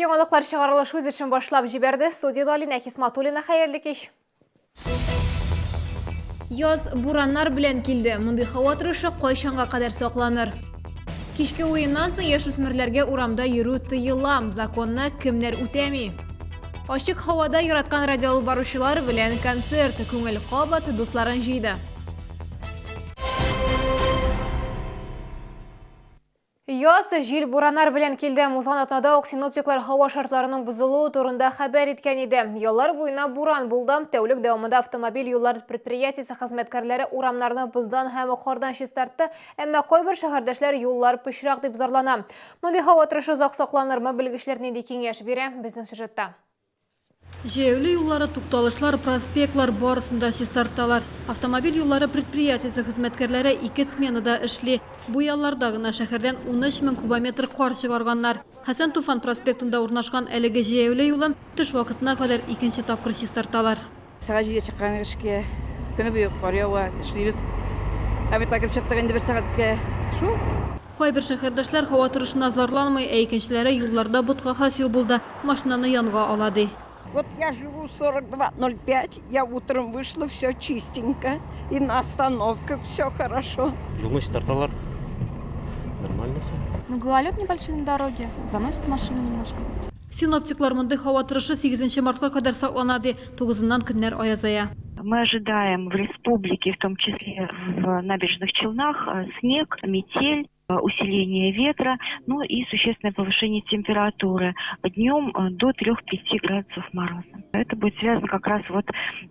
Яңалыклар чыгарылыш үз өчен башлап җибәрде. Студияда Алина Хисматуллина, хәерле кич. Яз бураннар белән килде. Мондый һава торышы кайчанга кадәр сакланыр? Кичке уеннан соң яшүсмерләргә урамда йөрү тыела. Законны кемнәр үтәми? Ачык һавада яраткан радио баручылар белән концерт, күңел кабат дусларын җыйды. Яз җил бураннар белән килде. Музанатнада синоптиклар һава шартларының бозылуы турында хәбәр иткән иде. Яллар буена буран булды. Тәүлек дәвамында автомобиль юллар предприятиесе хезмәткәрләре урамнарны боздан һәм кардан чистартты. Әмма кайбер шәһәрдәшләр юллар пычрак дип зарлана. Мондый һава торышы озак сакланырмы? Белгечләр нинди киңәш бирә? Безнең сюжетта. Җәяүле юллары, тукталышлар, проспектлар барысында чистарталар. Автомобиль юллары предприятиесе хезмәткәрләре 2 сменада эшли. Бу ялларда гына шәһәрдән 13 000 кубометр кар чыгарганнар. Хәсән Туфан проспектында урнашкан әлеге җәяүле юлын төш вакытына кадәр икенче тапкыр чистарталар. Сәгать 7 чыккан эшкә, көне буе кар ява, эшлибез. Әбит агып чыктык инде 1 сәгатькә. Шу. Кайбер шәһәрдәшләр һава торышына зарланмый, икенчеләре юлларда ботка хасил булды. Машинаны янга алады. Вот я живу 4205, я утром вышла, все чистенько, и на остановках все хорошо. Жулный старталар. Нормально все. Ну, гололед небольшой на дороге, заносит машину немножко. Синоптиклар мондый һава торышы 8 мартка кадәр сакланады, 9-ннан көннәр аязая. Мы ожидаем в республике, в том числе в набережных Челнах, снег, метель, усиление ветра, ну и существенное повышение температуры. Днем до 3-5 градусов мороза. Это будет связано как раз вот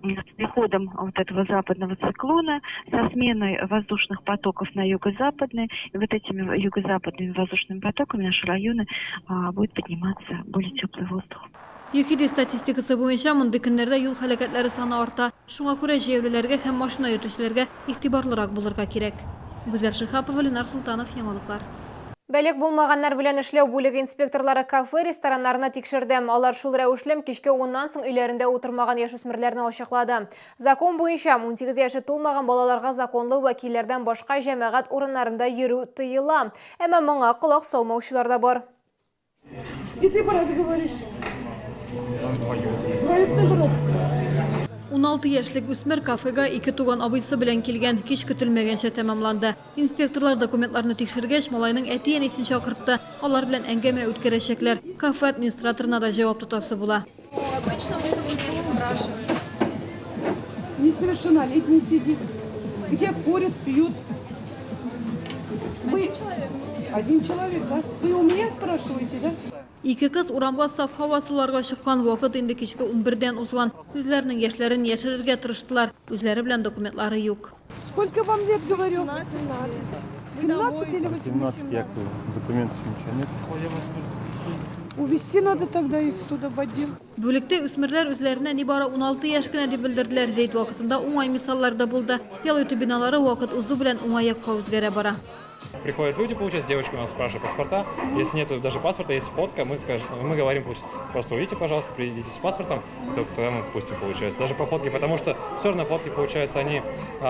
с приходом вот этого западного циклона, со сменой воздушных потоков на юго-западные. И вот этими юго-западными воздушными потоками наши районы будет подниматься более теплый воздух. Ехиди статистикасы буенча мондый көннәрдә юл һәлакәтләре саны арта. Шуңа күрә җәяүлеләргә һәм машина йөртүчеләргә игътибарлырак булырга кирәк. Гүзәл Шихапова, Ленар Султанов, Яңалыклар. Бәлек булмаганнар белән эшләү бүлеге инспекторлары кафе, рестораннарны тикшерде. Алар шул рәвешле кичке 10-нан соң өйләрендә утырмаган яшүсмерләрне ачыклады. Закон буенча 18 яшы тулмаган балаларга законлы вәкилләрдән башка җәмәгать урыннарында йөрү тыела. Әмма моңа колак салмаучылар да бар. И ты, брат, говоришь? 16 яшьлек үсмер кафега 2 туган абыйсы белән килгән, кич көтелмәгәнчә тәмамланды. Инспекторлар документларны тикшергәч, малайның әти-әнисен чакыртты. Алар белән әңгәмә үткәрәчәкләр. Кафе администраторына да җавап тотасы була. Обычно мы это спрашиваем. Несовершеннолетний сидит, где курят, пьют. Один человек, да? Вы у меня спрашиваете, да? Ике кыз урамга саф һава суларга чыккан вакыт инде кичке 11-дән узган. Үзләренең яшьләрен яшерергә тырыштылар. Үзләре белән документлары юк. Сколько вам лет, говорю? 17. 17 или 18? 17 якобы. Документов ничего нет. Увезти надо тогда их туда в отдел. Бүлектә үсмерләр үзләренә нибары 16 яшь кенә дип белдерделәр. Рейд вакытында уңай мисаллар да булды. Ял итү биналары вакыт узу белән уңайга үзгәрә бара. Приходят люди, получается, девочки у нас спрашивают паспорта. Если нет даже паспорта, есть фотка, мы говорим, просто увидите, пожалуйста, придите с паспортом, то тогда мы впустим, получается. Даже по фотке, потому что все равно фотки, получается, они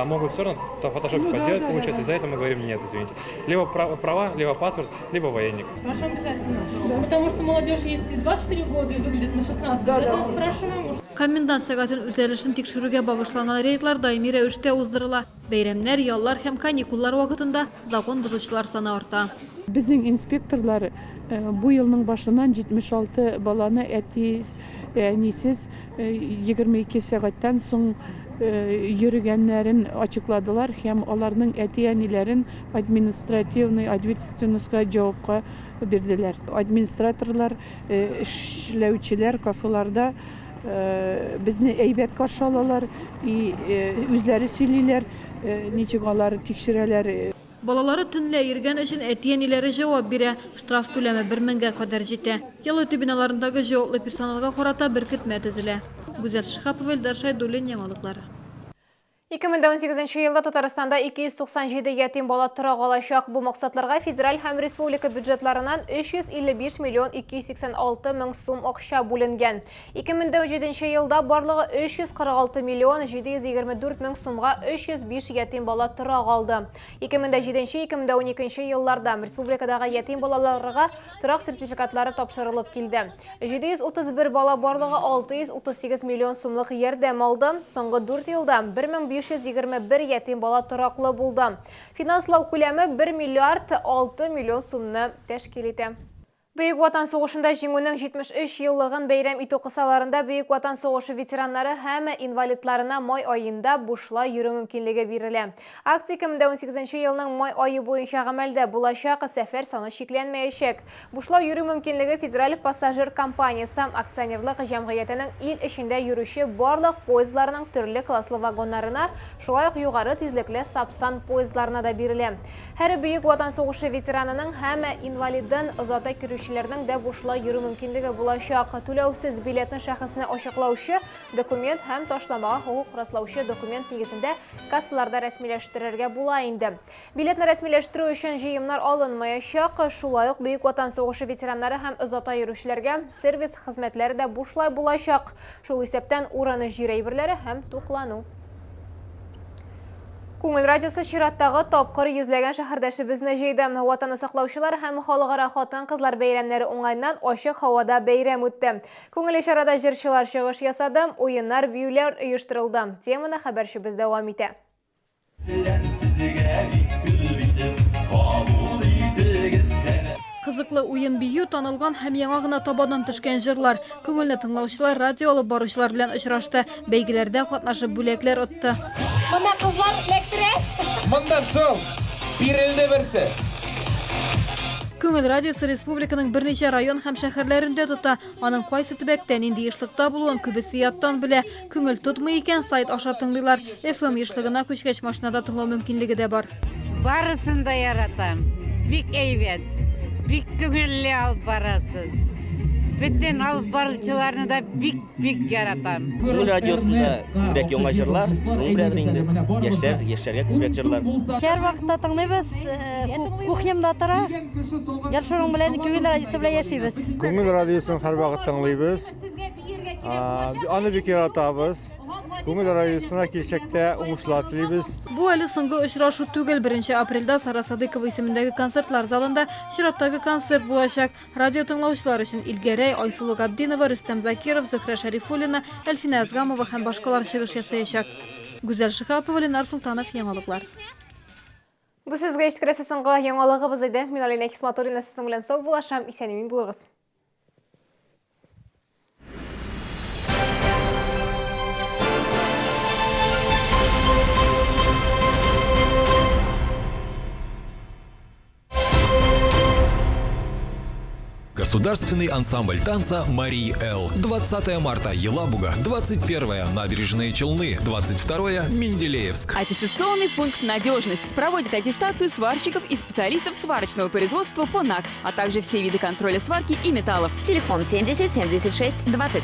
могут все равно в фотошопе подделать, получается, из-за этого мы говорим нет, извините. Либо права, либо паспорт, либо военник. Спрашиваем обязательно. Да. Потому что молодежь есть и 24 года и выглядит на 16. Поэтому спрашиваем. Комендант сәгатен үтәлешен тикшерүгә багышланган рейдлар даими рәвештә уздырыла. Бәйрәмнәр, яллар һәм каникуллар вакытында закон бозучылар саны арта. Безнең инспекторлар бу елның башыннан 76 баланы әти-әнисез 22 сәгатьтән соң йөргәннәрен ачыкладылар һәм аларның әти-әниләрен административный ответственностька җавапка бирделәр. Администраторлар, эшләүчеләр кафеларда безне әйбәт каршы алалар и үзләре сөйлиләр, ничек алар тикшерәләр. Балалары төнлә йөргән өчен әти-әниләре җавап бирә. Штраф күләме 1000-гә кадәр җитә. Ял итү биналарындагы җаваплы персоналга карата беркетмә төзелә. Гүзәл Шихапова, Элдар Шайдуллин, Яңалыклар. 2018 елда Татарстанда 297 ятим бала тора калачак. Бу максатларга федераль һәм республика бюджетларынан 355 миллион 286 мең сум акча бүленгән. 2017 елда барлыгы 346 миллион 724 мең сумга 305 ятим бала тора калды. 2007-2012 елларда республикадагы ятим балаларга торак сертификатлары тапшырылып килде. 731 бала барлыгы 638 миллион сумлык ярдәм алды. Соңгы 4 елда 1521 ятим бала тораклы булды. Финанслау күләме 1 миллиард 6 миллион сумны тәшкил итә. Бөек Ватан сугышында җиңүнең 73 еллыгын бәйрәм итү кысаларында Бөек Ватан сугышы ветераннары һәм инвалидларына май айында бушлай йөрү мөмкинлеге бирелә. Акция 2018 елның май айы буенча гамәлдә булачак, сәфәр саны шикләнмәячәк. Бушлай йөрү мөмкинлеге федераль пассажир компаниясе акционерлык җәмгыятенең ил эчендә йөрүче барлык поездларның төрле класслы вагоннарына, шулай ук югары тизлекле Сапсан поездларына да бирелә. Һәр Бөек Ватан сугышы ветеранының һәм инвалидын озата йөрүчеләрнең дә бушлай йөрү мөмкинлеге булачак. Түләүсез билетны шәхесне ачыклаучы документ һәм ташламага хукук раслаучы документ нигезендә кассаларда рәсмиләштерергә була инде. Билетны рәсмиләштерү өчен җыемнар алынмаячак. Шулай ук Бөек Ватан сугышы ветераннары һәм озата йөрүчеләргә сервис хезмәтләре дә бушлай булачак. Шул исәптән урыны җир әйберләре һәм туклану. Күңел радиосы чираттагы тапкыр йөзләгән шәһәрдәшебезне җыйды. Ватанны саклаучылар һәм халыкара хатын-кызлар бәйрәмнәре уңайыннан ачык һавада бәйрәм үтте. Күңелле чарада җырчылар чыгыш ясады, уеннар, биюләр оештырылды. Теманы хәбәрчебез дәвам итә. Кызыклы уен бию танылган һәм яңа гына табаннан төшкән җырлар. Күңелне тыңлаучылар радио алып баручылар белән очрашты. Бәйгеләрдә катнашып бүләкләр отты. Мына кызлар электре. Мондан соң бирелде берсе. Күңел радиосы республиканың берничә район һәм шәһәрләрендә тота. Аның кайсы төбәктә нинди ешлыкта булуын күбесе яттан белә. Күңел тотмый икән, сайт аша тыңлыйлар. FM ешлыгына күчкәч машинада тыңлау мөмкинлеге дә бар. Барысын да яратам. Бик әйбәт. Бик күңелле алып барасыз. Бөтен алып баручыларны да бик яратам. Күңел радиосында күбрәк яңа җырлар, шуның белән инде яшьләргә күбрәк җырлар. Һәр вакытта тыңлыйбыз, кухнямда тора. Яшьләрең белән күңел радиосы белән яшибез. Күңел радиосын һәр вакыт тыңлыйбыз. Аны бик яратабыз. Күңел радиосына килсәктә уңышлар телибез. Бу әле соңгы очрашу түгел. 1 апрельдә Сара Садыкова исемендәге концертлар залында чираттагы концерт булачак. Радио тыңлаучылар өчен Илгәрәй, Айсылу Габдинова, Рөстәм Закиров, Зөһрә Шәрифуллина, Әлфинә Азгамова һәм башкалар чыгыш ясаячак. Гүзәл Шихапова, Ленар Султанов, яңалыклар. Бу сезгә ишеткерәсе соңгы яңалыгыбыз иде. Мин Алина Хисматуллина сезнең белән сау булашам. Исән-имин булыгыз. Государственный ансамбль танца «Марий Эл». 20 марта – Елабуга, 21 – Набережные Челны, 22 – Менделеевск. Аттестационный пункт «Надежность» проводит аттестацию сварщиков и специалистов сварочного производства по НАКС, а также все виды контроля сварки и металлов. Телефон 70 76 20.